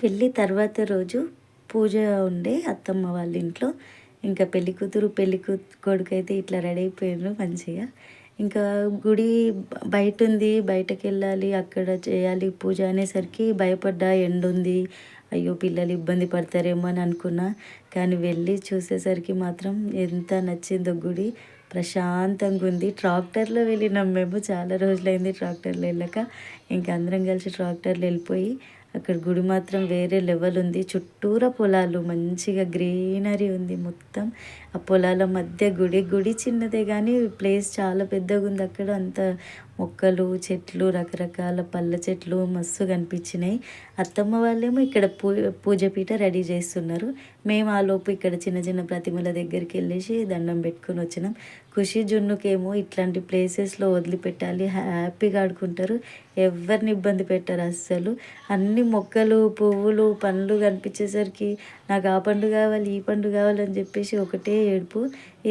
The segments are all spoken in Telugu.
పెళ్ళి తర్వాత రోజు పూజ ఉండే అత్తమ్మ వాళ్ళ ఇంట్లో. ఇంకా పెళ్లి కూతురు, కొడుకైతే ఇట్లా రెడీ అయిపోయిండ్రు మంచిగా. ఇంకా గుడి బయటుంది, బయటకెళ్ళాలి, అక్కడ చేయాలి పూజ అనేసరికి భయపడ్డా. ఎండుంది, అయ్యో పిల్లలు ఇబ్బంది పడతారేమో అని అనుకున్నా. కానీ వెళ్ళి చూసేసరికి మాత్రం ఎంత నచ్చిందో గుడి. ప్రశాంతంగా ఉంది. ట్రాక్టర్లో వెళ్ళినాం మేము. చాలా రోజులైంది ట్రాక్టర్లో వెళ్ళక. ఇంక అందరం కలిసి ట్రాక్టర్లో వెళ్ళిపోయి అక్కడ గుడి మాత్రం వేరే లెవెల్ ఉంది. చుట్టూరా పొలాలు, మంచిగా గ్రీనరీ ఉంది మొత్తం. ఆ పొలాల మధ్య గుడి. గుడి చిన్నదే కానీ ప్లేస్ చాలా పెద్దగా ఉంది. అక్కడ అంత మొక్కలు, చెట్లు, రకరకాల పళ్ళ చెట్లు మస్తు కనిపించినాయి. అత్తమ్మ వాళ్ళేమో ఇక్కడ పూజపీట రెడీ చేస్తున్నారు. మేము ఆలోపు ఇక్కడ చిన్న చిన్న ప్రతిమల దగ్గరికి వెళ్ళేసి దండం పెట్టుకొని వచ్చినాం. ఖుషి జున్నుకేమో ఇట్లాంటి ప్లేసెస్లో వదిలిపెట్టాలి, హ్యాపీగా ఆడుకుంటారు, ఎవరిని ఇబ్బంది పెట్టరు అస్సలు. అన్ని మొక్కలు, పువ్వులు, పండ్లు కనిపించేసరికి నాకు ఆ పండు కావాలి, ఈ పండు కావాలని చెప్పేసి ఒకటే ఏడుపు.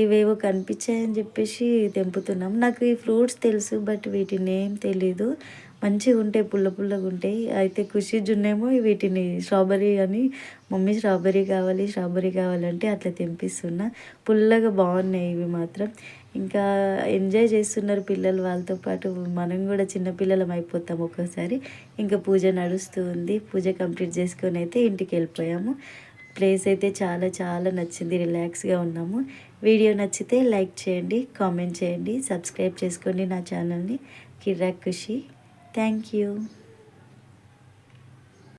ఇవేవో కనిపించాయని చెప్పేసి తెంపుతున్నాం. నాకు ఈ ఫ్రూట్స్ తెలుసు, బట్ వీటి నేమ్ తెలీదు. మంచిగా ఉంటాయి, పుల్ల పుల్లగా ఉంటాయి. అయితే ఖుషి జున్నేమో వీటిని స్ట్రాబెర్రీ అని, మమ్మీ స్ట్రాబెర్రీ కావాలంటే అట్లా తెంపిస్తున్నా. పుల్లగా బాగున్నాయి ఇవి మాత్రం. ఇంకా ఎంజాయ్ చేస్తున్నారు పిల్లలు వాళ్ళతో పాటు. మనం కూడా చిన్నపిల్లలం అయిపోతాం ఒక్కోసారి. ఇంకా పూజ నడుస్తూ ఉంది. పూజ కంప్లీట్ చేసుకొని అయితే ఇంటికి వెళ్ళిపోయాము. ప్లేస్ అయితే చాలా చాలా నచ్చింది, రిలాక్స్గా ఉన్నాము. వీడియో నచ్చితే లైక్ చేయండి, కామెంట్ చేయండి, సబ్స్క్రైబ్ చేసుకోండి నా ఛానల్ని కిర్రాక్ ఖుషి. Thank you.